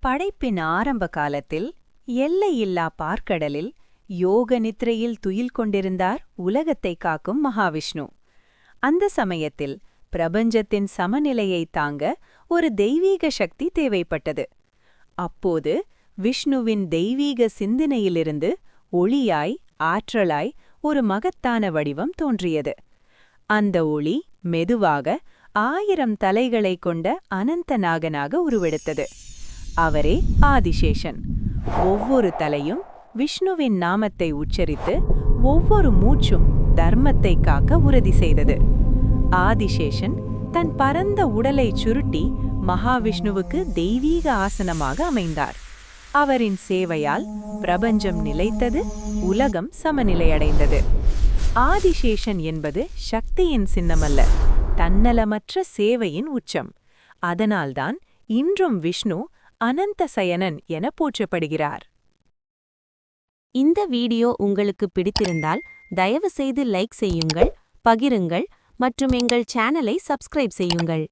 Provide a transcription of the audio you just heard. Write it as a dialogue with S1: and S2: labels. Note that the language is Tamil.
S1: படைப்பின் ஆரம்ப காலத்தில் எல்லையில்லா பார்க்கடலில் யோக நித்ரையில் துயில் கொண்டிருந்தார் உலகத்தை காக்கும் மகாவிஷ்ணு. அந்த சமயத்தில் பிரபஞ்சத்தின் சமநிலையை தாங்க ஒரு தெய்வீக சக்தி தேவைப்பட்டது. அப்போது விஷ்ணுவின் தெய்வீக சிந்தனையிலிருந்து ஒளியாய் ஆற்றலாய் ஒரு மகத்தான வடிவம் தோன்றியது. அந்த ஒளி மெதுவாக 1000 தலைகளை கொண்ட அனந்த நாகனாக உருவெடுத்தது. அவரே ஆதிசேஷன். ஒவ்வொரு தலையும் விஷ்ணுவின் நாமத்தை உச்சரித்து ஒவ்வொரு மூச்சும் தர்மத்தை காக்க உறுதி செய்தது. ஆதிசேஷன் தன் பரந்த உடலைச் சுருட்டி மகாவிஷ்ணுவுக்கு தெய்வீக ஆசனமாக அமைந்தார். அவரின் சேவையால் பிரபஞ்சம் நிலைத்தது, உலகம் சமநிலையடைந்தது. ஆதிசேஷன் என்பது சக்தியின் சின்னமல்ல, தன்னலமற்ற சேவையின் உச்சம். அதனால்தான் இன்றும் விஷ்ணு அனந்த சயனன் என போற்றப்படுகிறார்.
S2: இந்த வீடியோ உங்களுக்கு பிடித்திருந்தால் தயவு செய்து லைக் செய்யுங்கள், பகிருங்கள் மற்றும் எங்கள் சேனலை சப்ஸ்கிரைப் செய்யுங்கள்.